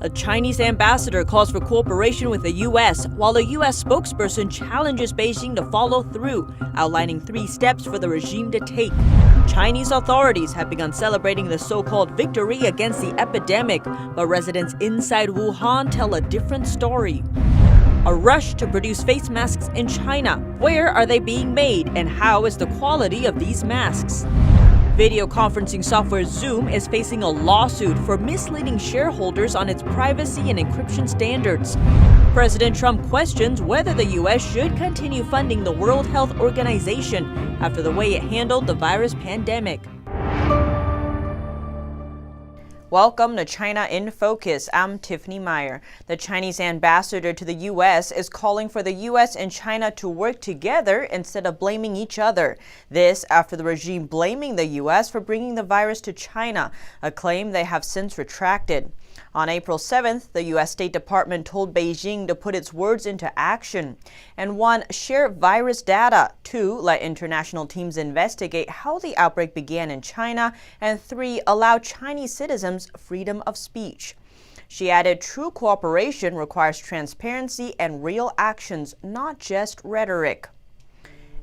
A Chinese ambassador calls for cooperation with the U.S., while a U.S. spokesperson challenges Beijing to follow through, outlining 3 steps for the regime to take. Chinese authorities have begun celebrating the so-called victory against the epidemic, but residents inside Wuhan tell a different story. A rush to produce face masks in China. Where are they being made, and how is the quality of these masks? Video conferencing software Zoom is facing a lawsuit for misleading shareholders on its privacy and encryption standards. President Trump questions whether the U.S. should continue funding the World Health Organization after the way it handled the virus pandemic. Welcome to China in Focus. I'm Tiffany Meyer. The Chinese ambassador to the U.S. is calling for the U.S. and China to work together instead of blaming each other. This after the regime blaming the U.S. for bringing the virus to China, a claim they have since retracted. On April 7th, the U.S. State Department told Beijing to put its words into action. And 1. Share virus data. 2. Let international teams investigate how the outbreak began in China. And 3. Allow Chinese citizens freedom of speech. She added, true cooperation requires transparency and real actions, not just rhetoric.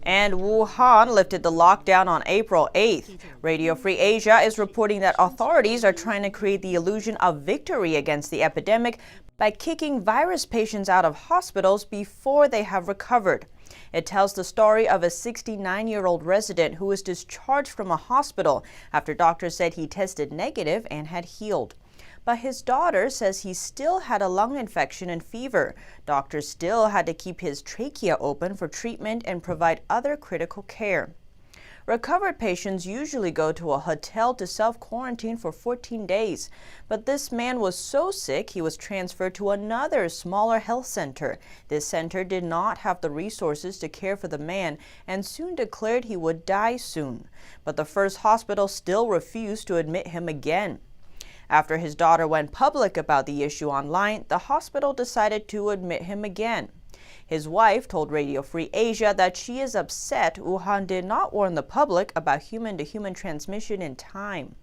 And Wuhan lifted the lockdown on April 8th. Radio Free Asia is reporting that authorities are trying to create the illusion of victory against the epidemic by kicking virus patients out of hospitals before they have recovered. It tells the story of a 69-year-old resident who was discharged from a hospital after doctors said he tested negative and had healed. But his daughter says he still had a lung infection and fever. Doctors still had to keep his trachea open for treatment and provide other critical care. Recovered patients usually go to a hotel to self-quarantine for 14 days. But this man was so sick he was transferred to another smaller health center. This center did not have the resources to care for the man and soon declared he would die soon. But the first hospital still refused to admit him again. After his daughter went public about the issue online, the hospital decided to admit him again. His wife told Radio Free Asia that she is upset Wuhan did not warn the public about human-to-human transmission in time.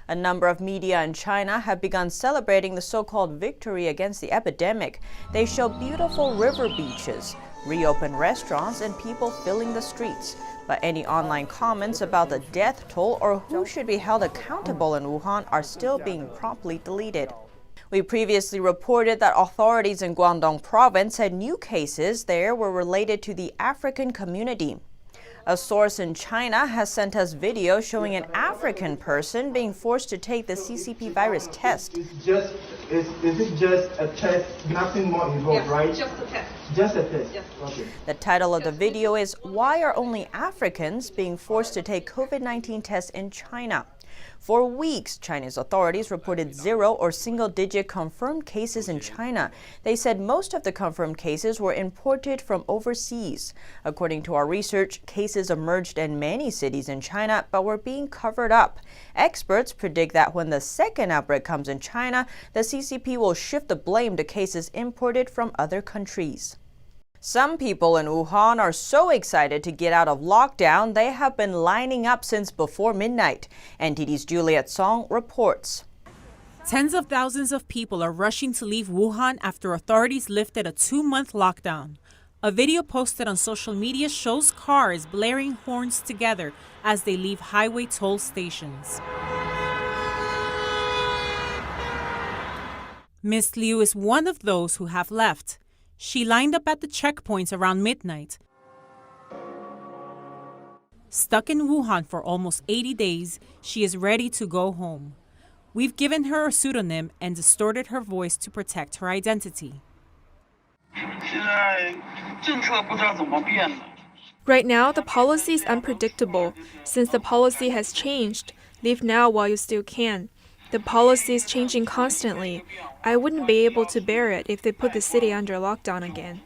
A number of media in China have begun celebrating the so-called victory against the epidemic. They show beautiful river beaches, reopened restaurants, and people filling the streets. But any online comments about the death toll or who should be held accountable in Wuhan are still being promptly deleted. We previously reported that authorities in Guangdong province said new cases there were related to the African community. A source in China has sent us video showing an African person being forced to take the CCP virus test. Is it just a test, nothing more involved, right? Just a test. Just a test. Yes. Okay. The title of the video is Why Are Only Africans Being Forced to Take COVID-19 Tests in China? For weeks, Chinese authorities reported 0 or single-digit confirmed cases in China. They said most of the confirmed cases were imported from overseas. According to our research, cases emerged in many cities in China but were being covered up. Experts predict that when the second outbreak comes in China, the CCP will shift the blame to cases imported from other countries. Some people in Wuhan are so excited to get out of lockdown, they have been lining up since before midnight. NTD's Juliet Song reports. Tens of thousands of people are rushing to leave Wuhan after authorities lifted a 2-month lockdown. A video posted on social media shows cars blaring horns together as they leave highway toll stations. Miss Liu is one of those who have left. She lined up at the checkpoints around midnight. Stuck in Wuhan for almost 80 days, she is ready to go home. We've given her a pseudonym and distorted her voice to protect her identity. Right now, the policy is unpredictable. Since the policy has changed, leave now while you still can. The policy is changing constantly. I wouldn't be able to bear it if they put the city under lockdown again.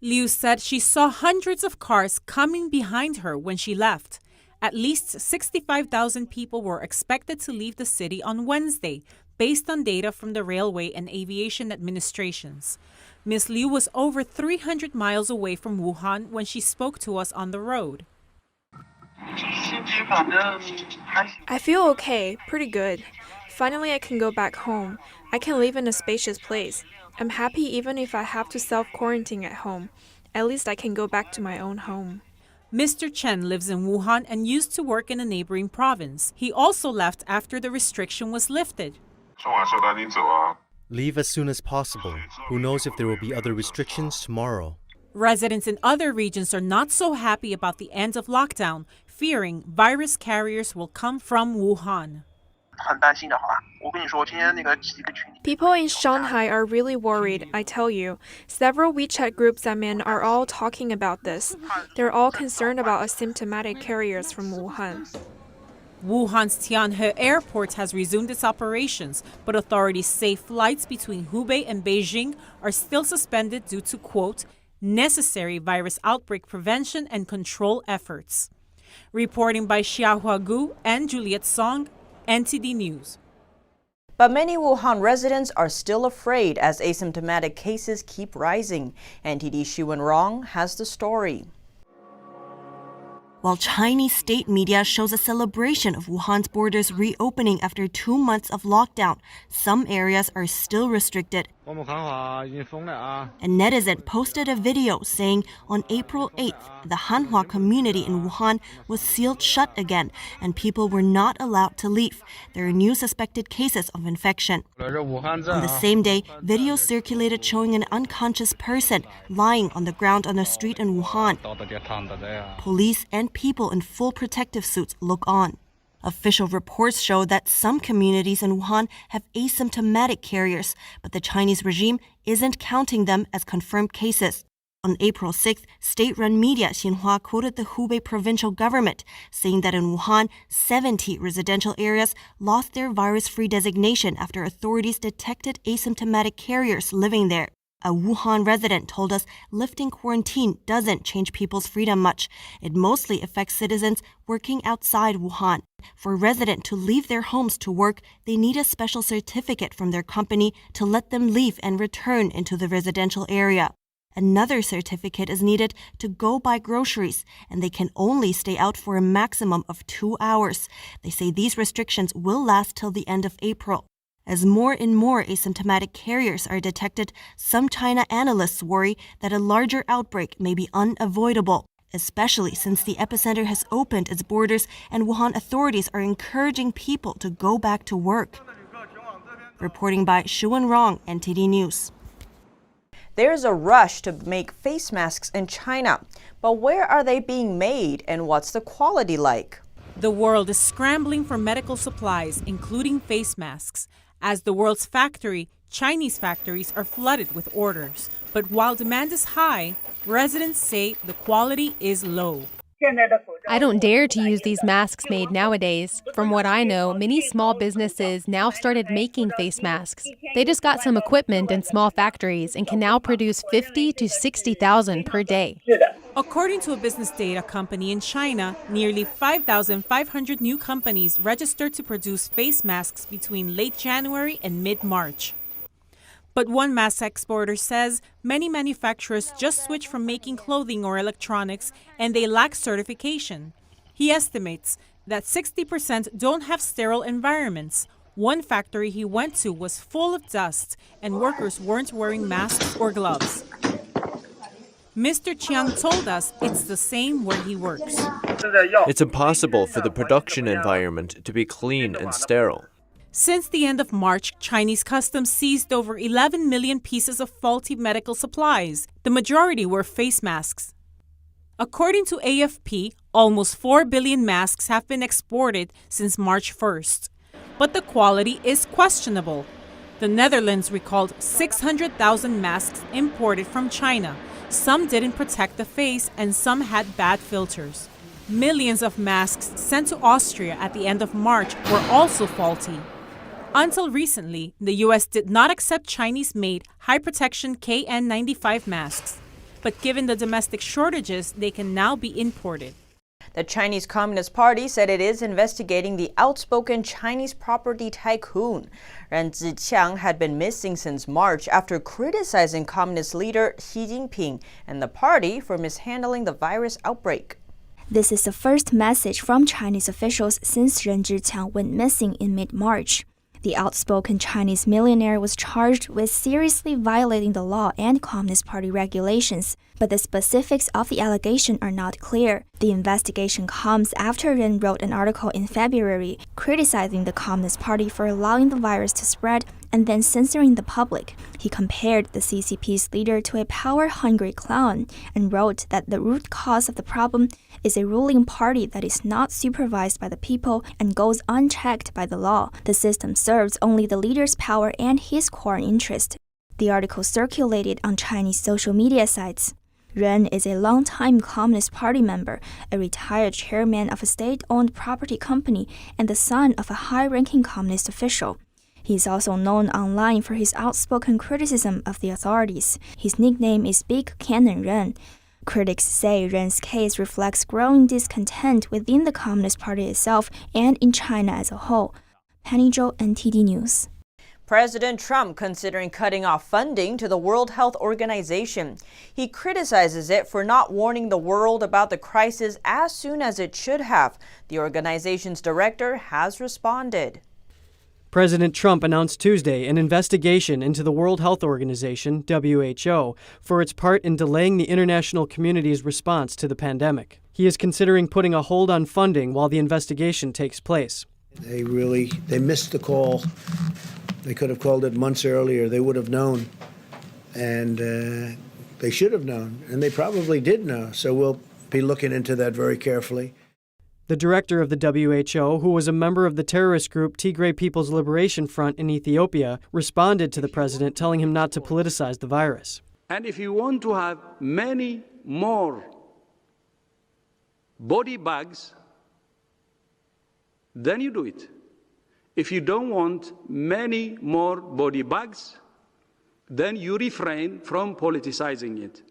Liu said she saw hundreds of cars coming behind her when she left. At least 65,000 people were expected to leave the city on Wednesday, based on data from the Railway and Aviation Administrations. Ms. Liu was over 300 miles away from Wuhan when she spoke to us on the road. I feel okay, pretty good. Finally, I can go back home. I can live in a spacious place. I'm happy even if I have to self-quarantine at home. At least I can go back to my own home. Mr. Chen lives in Wuhan and used to work in a neighboring province. He also left after the restriction was lifted. Leave as soon as possible. Who knows if there will be other restrictions tomorrow? Residents in other regions are not so happy about the end of lockdown, fearing virus carriers will come from Wuhan. People in Shanghai are really worried, I tell you. Several WeChat groups I'm in are all talking about this. They're all concerned about asymptomatic carriers from Wuhan. Wuhan's Tianhe airport has resumed its operations, but authorities say flights between Hubei and Beijing are still suspended due to, quote, necessary virus outbreak prevention and control efforts. Reporting by Xiahua Gu and Juliet Song, NTD News. But many Wuhan residents are still afraid as asymptomatic cases keep rising. NTD Xiwen Rong has the story. While Chinese state media shows a celebration of Wuhan's borders reopening after 2 months of lockdown, some areas are still restricted. A netizen posted a video saying on April 8th, the Hanhua community in Wuhan was sealed shut again and people were not allowed to leave. There are new suspected cases of infection. On the same day, videos circulated showing an unconscious person lying on the ground on a street in Wuhan. Police and people in full protective suits look on. Official reports show that some communities in Wuhan have asymptomatic carriers, but the Chinese regime isn't counting them as confirmed cases. On April 6th, state-run media Xinhua quoted the Hubei provincial government, saying that in Wuhan, 70 residential areas lost their virus-free designation after authorities detected asymptomatic carriers living there. A Wuhan resident told us lifting quarantine doesn't change people's freedom much. It mostly affects citizens working outside Wuhan. For a resident to leave their homes to work, they need a special certificate from their company to let them leave and return into the residential area. Another certificate is needed to go buy groceries, and they can only stay out for a maximum of 2 hours. They say these restrictions will last till the end of April. As more and more asymptomatic carriers are detected, some China analysts worry that a larger outbreak may be unavoidable, especially since the epicenter has opened its borders and Wuhan authorities are encouraging people to go back to work. Reporting by Xiwen Rong, NTD News. There's a rush to make face masks in China, but where are they being made and what's the quality like? The world is scrambling for medical supplies, including face masks. As the world's Chinese factories are flooded with orders. But while demand is high, residents say the quality is low. I don't dare to use these masks made nowadays. From what I know, many small businesses now started making face masks. They just got some equipment in small factories and can now produce 50 to 60,000 per day. According to a business data company in China, nearly 5,500 new companies registered to produce face masks between late January and mid-March. But one mask exporter says many manufacturers just switch from making clothing or electronics and they lack certification. He estimates that 60% don't have sterile environments. One factory he went to was full of dust and workers weren't wearing masks or gloves. Mr. Chiang told us it's the same where he works. It's impossible for the production environment to be clean and sterile. Since the end of March, Chinese customs seized over 11 million pieces of faulty medical supplies. The majority were face masks. According to AFP, almost 4 billion masks have been exported since March 1st. But the quality is questionable. The Netherlands recalled 600,000 masks imported from China. Some didn't protect the face and some had bad filters. Millions of masks sent to Austria at the end of March were also faulty. Until recently, the U.S. did not accept Chinese-made high-protection KN95 masks. But given the domestic shortages, they can now be imported. The Chinese Communist Party said it is investigating the outspoken Chinese property tycoon. Ren Zhiqiang had been missing since March after criticizing Communist leader Xi Jinping and the party for mishandling the virus outbreak. This is the first message from Chinese officials since Ren Zhiqiang went missing in mid-March. The outspoken Chinese millionaire was charged with seriously violating the law and Communist Party regulations, but the specifics of the allegation are not clear. The investigation comes after Ren wrote an article in February criticizing the Communist Party for allowing the virus to spread and then censoring the public. He compared the CCP's leader to a power-hungry clown and wrote that the root cause of the problem is a ruling party that is not supervised by the people and goes unchecked by the law. The system serves only the leader's power and his core interest. The article circulated on Chinese social media sites. Ren is a longtime Communist Party member, a retired chairman of a state-owned property company, and the son of a high-ranking communist official. He is also known online for his outspoken criticism of the authorities. His nickname is Big Cannon Ren. Critics say Ren's case reflects growing discontent within the Communist Party itself and in China as a whole. Penny Zhou, NTD News. President Trump considering cutting off funding to the World Health Organization. He criticizes it for not warning the world about the crisis as soon as it should have. The organization's director has responded. President Trump announced Tuesday an investigation into the World Health Organization, WHO, for its part in delaying the international community's response to the pandemic. He is considering putting a hold on funding while the investigation takes place. They missed the call. They could have called it months earlier. They would have known. And they should have known. And they probably did know. So we'll be looking into that very carefully. The director of the WHO, who was a member of the terrorist group Tigray People's Liberation Front in Ethiopia, responded to the president, telling him not to politicize the virus. And if you want to have many more body bags, then you do it. If you don't want many more body bags, then you refrain from politicizing it.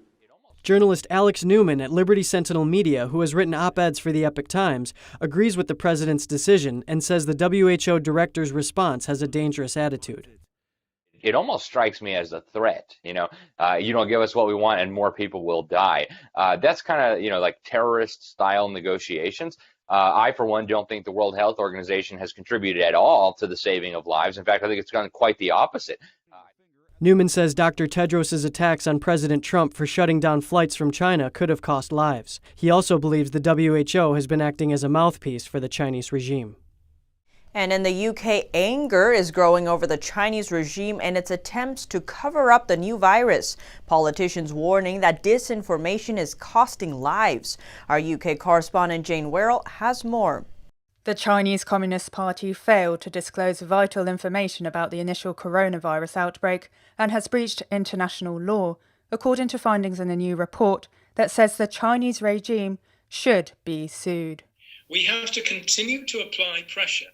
Journalist Alex Newman at Liberty Sentinel Media, who has written op-eds for the Epoch Times, agrees with the president's decision and says the WHO director's response has a dangerous attitude. It almost strikes me as a threat. You don't give us what we want and more people will die. That's kind of, like terrorist-style negotiations. I, for one, don't think the World Health Organization has contributed at all to the saving of lives. In fact, I think it's done quite the opposite. Newman says Dr. Tedros' attacks on President Trump for shutting down flights from China could have cost lives. He also believes the WHO has been acting as a mouthpiece for the Chinese regime. And in the UK, anger is growing over the Chinese regime and its attempts to cover up the new virus. Politicians warning that disinformation is costing lives. Our UK correspondent Jane Werrell has more. The Chinese Communist Party failed to disclose vital information about the initial coronavirus outbreak and has breached international law, according to findings in a new report that says the Chinese regime should be sued. We have to continue to apply pressure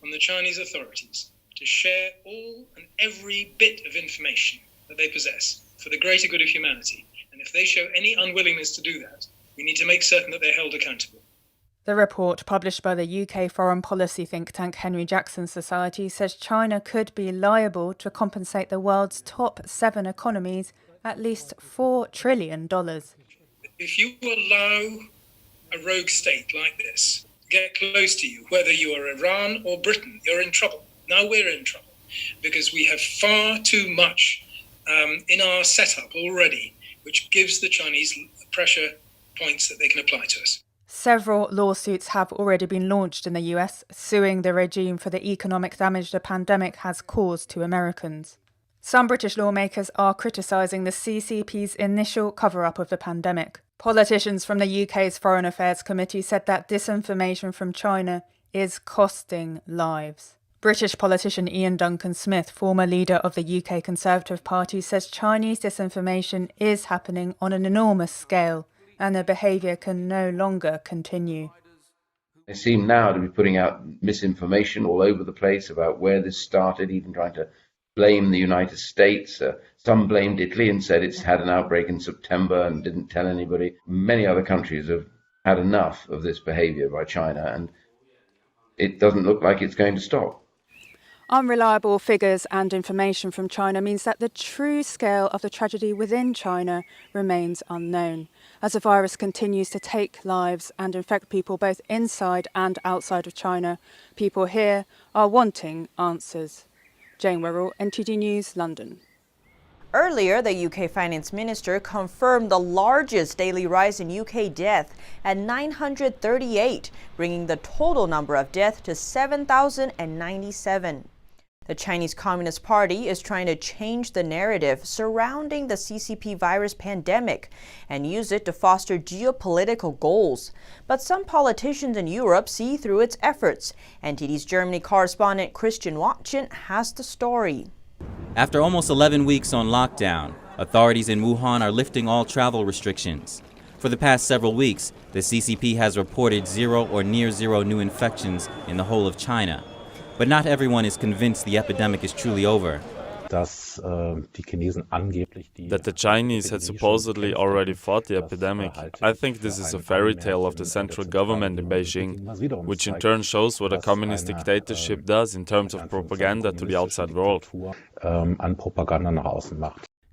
on the Chinese authorities to share all and every bit of information that they possess for the greater good of humanity. And if they show any unwillingness to do that, we need to make certain that they're held accountable. The report, published by the UK foreign policy think tank Henry Jackson Society, says China could be liable to compensate the world's top 7 economies at least $4 trillion. If you allow a rogue state like this get close to you, whether you are Iran or Britain, you're in trouble. Now we're in trouble because we have far too much in our setup already, which gives the Chinese pressure points that they can apply to us. Several lawsuits have already been launched in the US, suing the regime for the economic damage the pandemic has caused to Americans. Some British lawmakers are criticising the CCP's initial cover-up of the pandemic. Politicians from the UK's Foreign Affairs Committee said that disinformation from China is costing lives. British politician Ian Duncan Smith, former leader of the UK Conservative Party, says Chinese disinformation is happening on an enormous scale, and their behaviour can no longer continue. They seem now to be putting out misinformation all over the place about where this started, even trying to blame the United States. Some blamed Italy and said it's had an outbreak in September and didn't tell anybody. Many other countries have had enough of this behaviour by China, and it doesn't look like it's going to stop. Unreliable figures and information from China means that the true scale of the tragedy within China remains unknown, as the virus continues to take lives and infect people both inside and outside of China. People here are wanting answers. Jane Werrell, NTD News, London. Earlier, the UK Finance Minister confirmed the largest daily rise in UK death at 938, bringing the total number of deaths to 7,097. The Chinese Communist Party is trying to change the narrative surrounding the CCP virus pandemic and use it to foster geopolitical goals. But some politicians in Europe see through its efforts. NTD's Germany correspondent Christian Watchen has the story. After almost 11 weeks on lockdown, authorities in Wuhan are lifting all travel restrictions. For the past several weeks, the CCP has reported 0 or near 0 new infections in the whole of China. But not everyone is convinced the epidemic is truly over. That the Chinese had supposedly already fought the epidemic. I think this is a fairy tale of the central government in Beijing, which in turn shows what a communist dictatorship does in terms of propaganda to the outside world.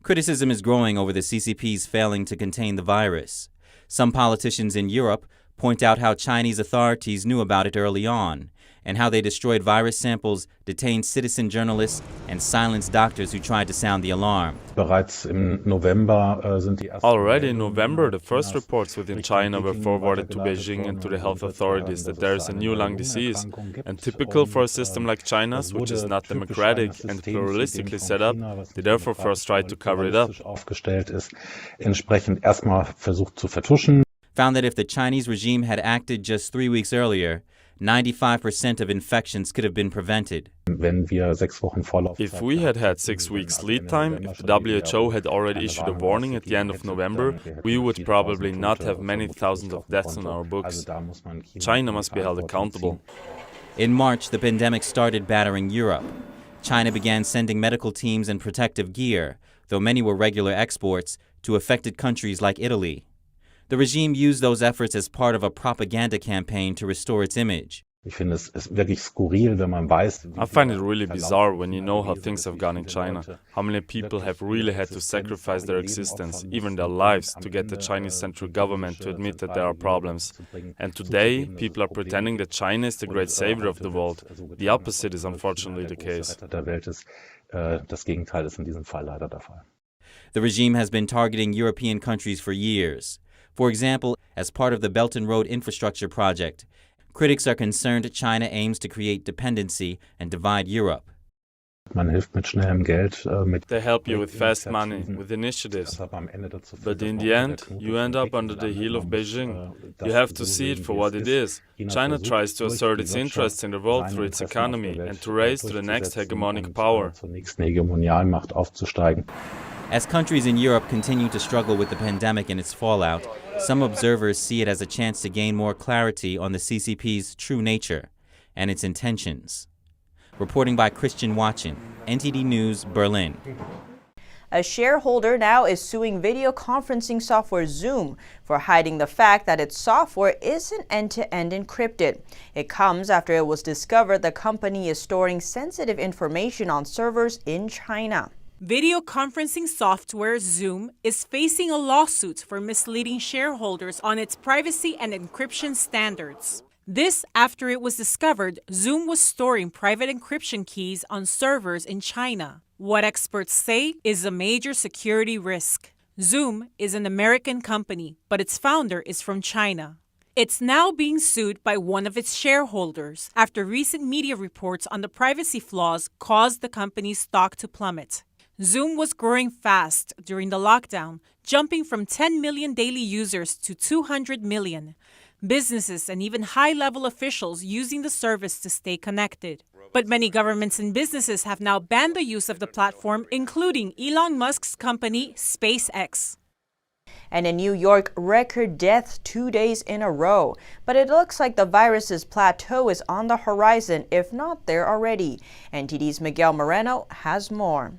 Criticism is growing over the CCP's failing to contain the virus. Some politicians in Europe point out how Chinese authorities knew about it early on, and how they destroyed virus samples, detained citizen journalists, and silenced doctors who tried to sound the alarm. Already in November, the first reports within China were forwarded to Beijing and to the health authorities that there is a new lung disease. And typical for a system like China's, which is not democratic and pluralistically set up, they therefore first tried to cover it up. Found that if the Chinese regime had acted just 3 weeks earlier, 95% of infections could have been prevented. If we had had 6 weeks lead time, if the WHO had already issued a warning at the end of November, we would probably not have many thousands of deaths on our books. China must be held accountable. In March, the pandemic started battering Europe. China began sending medical teams and protective gear, though many were regular exports, to affected countries like Italy. The regime used those efforts as part of a propaganda campaign to restore its image. I find it really bizarre when you know how things have gone in China, how many people have really had to sacrifice their existence, even their lives, to get the Chinese central government to admit that there are problems. And today, people are pretending that China is the great savior of the world. The opposite is unfortunately the case. The regime has been targeting European countries for years. For example, as part of the Belt and Road Infrastructure Project, critics are concerned China aims to create dependency and divide Europe. They help you with fast money, with initiatives. But in the end, you end up under the heel of Beijing. You have to see it for what it is. China tries to assert its interests in the world through its economy and to raise to the next hegemonic power. As countries in Europe continue to struggle with the pandemic and its fallout, some observers see it as a chance to gain more clarity on the CCP's true nature and its intentions. Reporting by Christian Watchen, NTD News, Berlin. A shareholder now is suing video conferencing software Zoom for hiding the fact that its software isn't end-to-end encrypted. It comes after it was discovered the company is storing sensitive information on servers in China. Video conferencing software Zoom is facing a lawsuit for misleading shareholders on its privacy and encryption standards. This after it was discovered Zoom was storing private encryption keys on servers in China. What experts say is a major security risk. Zoom is an American company, but its founder is from China. It's now being sued by one of its shareholders after recent media reports on the privacy flaws caused the company's stock to plummet. Zoom was growing fast during the lockdown, jumping from 10 million daily users to 200 million. Businesses and even high-level officials using the service to stay connected. But many governments and businesses have now banned the use of the platform, including Elon Musk's company, SpaceX. And in New York, record deaths 2 days in a row. But it looks like the virus's plateau is on the horizon, if not there already. NTD's Miguel Moreno has more.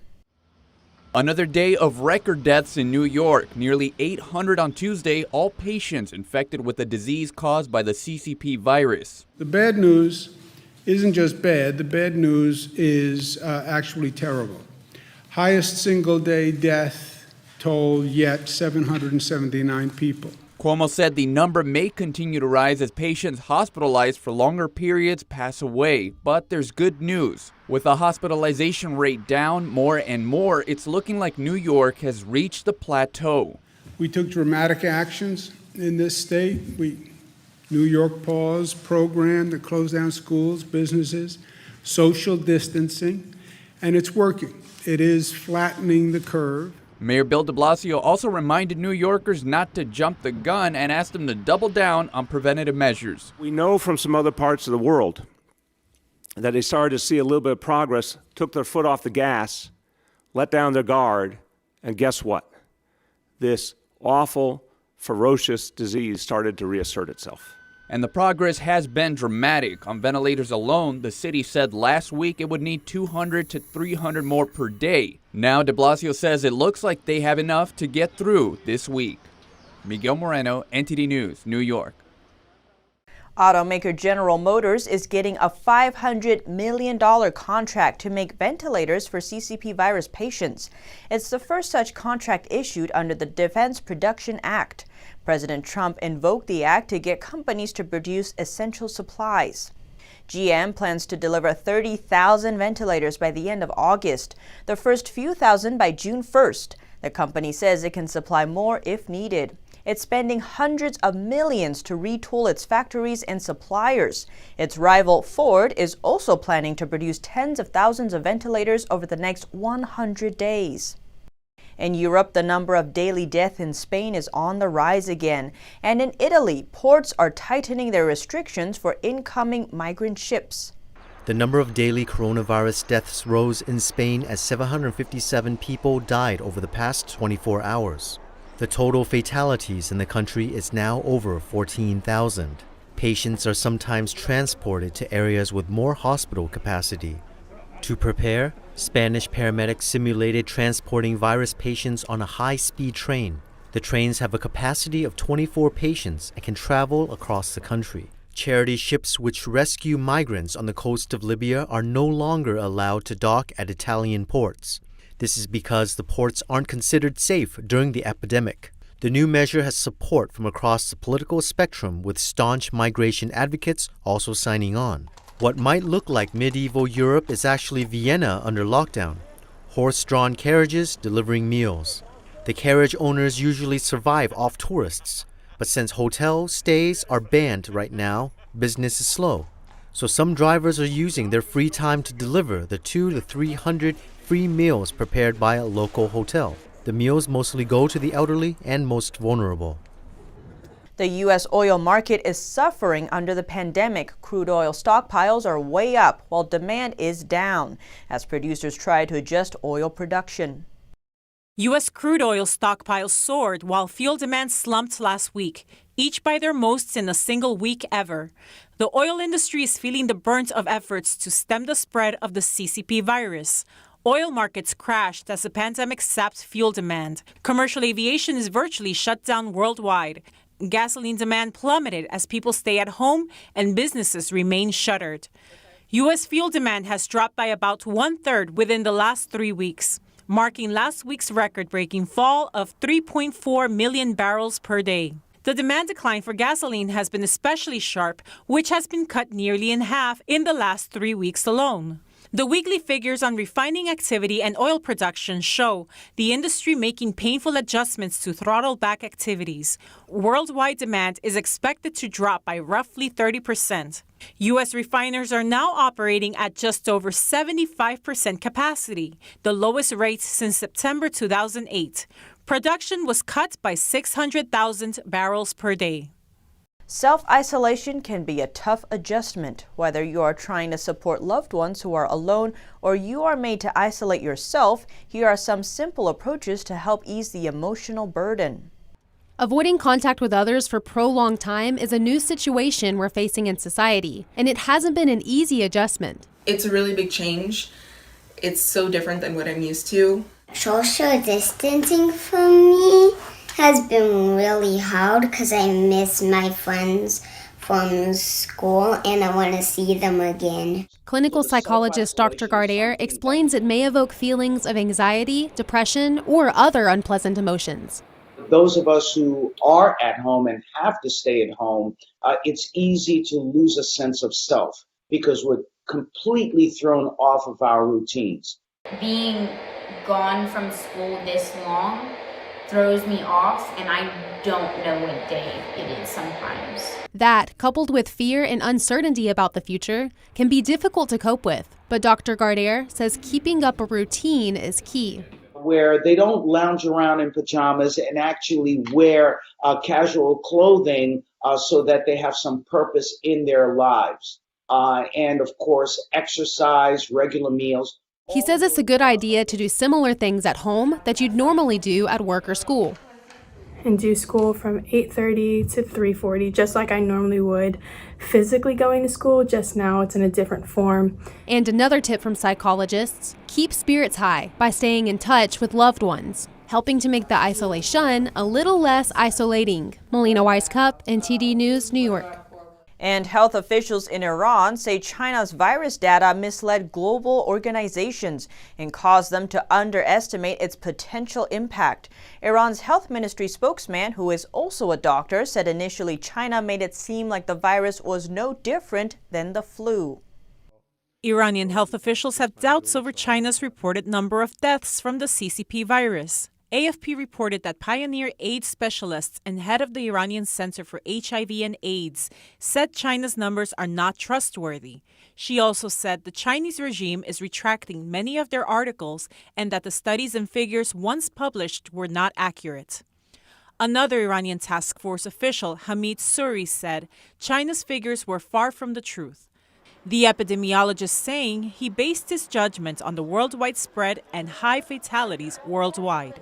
Another day of record deaths in New York. Nearly 800 on Tuesday, all patients infected with a disease caused by the CCP virus. The bad news isn't just bad. The bad news is actually terrible. Highest single-day death toll yet, 779 people. Cuomo said the number may continue to rise as patients hospitalized for longer periods pass away. But there's good news. With the hospitalization rate down more and more, it's looking like New York has reached the plateau. We took dramatic actions in this state. New York paused program to close down schools, businesses, social distancing, and it's working. It is flattening the curve. Mayor Bill de Blasio also reminded New Yorkers not to jump the gun and asked them to double down on preventative measures. We know from some other parts of the world that they started to see a little bit of progress, took their foot off the gas, let down their guard, and guess what? This awful, ferocious disease started to reassert itself. And the progress has been dramatic. On ventilators alone, the city said last week it would need 200 to 300 more per day. Now de Blasio says it looks like they have enough to get through this week. Miguel Moreno, NTD News, New York. Automaker General Motors is getting a $500 million contract to make ventilators for CCP virus patients. It's the first such contract issued under the Defense Production Act. President Trump invoked the act to get companies to produce essential supplies. GM plans to deliver 30,000 ventilators by the end of August, the first few thousand by June 1st. The company says it can supply more if needed. It's spending hundreds of millions to retool its factories and suppliers. Its rival, Ford, is also planning to produce tens of thousands of ventilators over the next 100 days. In Europe, the number of daily deaths in Spain is on the rise again. And in Italy, ports are tightening their restrictions for incoming migrant ships. The number of daily coronavirus deaths rose in Spain as 757 people died over the past 24 hours. The total fatalities in the country is now over 14,000. Patients are sometimes transported to areas with more hospital capacity. To prepare, Spanish paramedics simulated transporting virus patients on a high-speed train. The trains have a capacity of 24 patients and can travel across the country. Charity ships which rescue migrants on the coast of Libya are no longer allowed to dock at Italian ports. This is because the ports aren't considered safe during the epidemic. The new measure has support from across the political spectrum, with staunch migration advocates also signing on. What might look like medieval Europe is actually Vienna under lockdown. Horse-drawn carriages delivering meals. The carriage owners usually survive off tourists, but since hotel stays are banned right now, business is slow. So some drivers are using their free time to deliver the 200 to 300 free meals prepared by a local hotel. The meals mostly go to the elderly and most vulnerable. The U.S. oil market is suffering under the pandemic. Crude oil stockpiles are way up while demand is down as producers try to adjust oil production. U.S. crude oil stockpiles soared while fuel demand slumped last week, each by their most in a single week ever. The oil industry is feeling the brunt of efforts to stem the spread of the CCP virus. Oil markets crashed as the pandemic sapped fuel demand. Commercial aviation is virtually shut down worldwide. Gasoline demand plummeted as people stay at home and businesses remain shuttered. U.S. fuel demand has dropped by about 1/3 within the last 3 weeks, marking last week's record-breaking fall of 3.4 million barrels per day. The demand decline for gasoline has been especially sharp, which has been cut nearly in half in the last 3 weeks alone. The weekly figures on refining activity and oil production show the industry making painful adjustments to throttle back activities. Worldwide demand is expected to drop by roughly 30%. U.S. refiners are now operating at just over 75% capacity, the lowest rate since September 2008. Production was cut by 600,000 barrels per day. Self-isolation can be a tough adjustment. Whether you are trying to support loved ones who are alone or you are made to isolate yourself, here are some simple approaches to help ease the emotional burden. Avoiding contact with others for prolonged time is a new situation we're facing in society, and it hasn't been an easy adjustment. It's a really big change. It's so different than what I'm used to. Social distancing for me has been really hard because I miss my friends from school and I want to see them again. Clinical psychologist Dr. Gardere explains it may evoke feelings of anxiety, depression, or other unpleasant emotions. those of us who are at home and have to stay at home, it's easy to lose a sense of self because we're completely thrown off of our routines. Being gone from school this long throws me off, and I don't know what day it is sometimes. That, coupled with fear and uncertainty about the future, can be difficult to cope with. But Dr. Gardere says keeping up a routine is key. Where they don't lounge around in pajamas and actually wear casual clothing so that they have some purpose in their lives. And of course, exercise, regular meals. He says it's a good idea to do similar things at home that you'd normally do at work or school. And do school from 8:30 to 3:40, just like I normally would physically going to school, just now it's in a different form. And another tip from psychologists, keep spirits high by staying in touch with loved ones, helping to make the isolation a little less isolating. Melina Weiskup, NTD News, New York. And health officials in Iran say China's virus data misled global organizations and caused them to underestimate its potential impact. Iran's health ministry spokesman, who is also a doctor, said initially China made it seem like the virus was no different than the flu. Iranian health officials have doubts over China's reported number of deaths from the CCP virus. AFP reported that pioneer AIDS specialists and head of the Iranian Center for HIV and AIDS said China's numbers are not trustworthy. She also said the Chinese regime is retracting many of their articles and that the studies and figures once published were not accurate. Another Iranian task force official, Hamid Suri, said China's figures were far from the truth. The epidemiologist saying he based his judgment on the worldwide spread and high fatalities worldwide.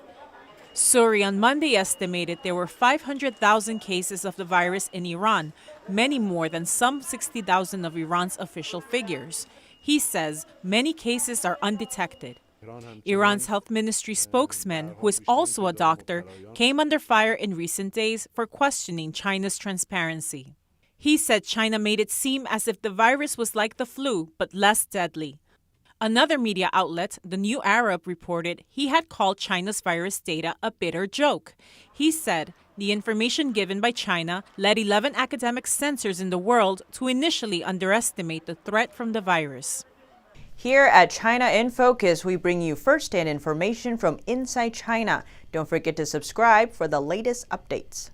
Suri on Monday estimated there were 500,000 cases of the virus in Iran, many more than some 60,000 of Iran's official figures. He says many cases are undetected. Iran's health ministry spokesman, who is also a doctor, came under fire in recent days for questioning China's transparency. He said China made it seem as if the virus was like the flu, but less deadly. Another media outlet, The New Arab, reported he had called China's virus data a bitter joke. He said the information given by China led 11 academic centers in the world to initially underestimate the threat from the virus. Here at China in Focus, we bring you first-hand information from inside China. Don't forget to subscribe for the latest updates.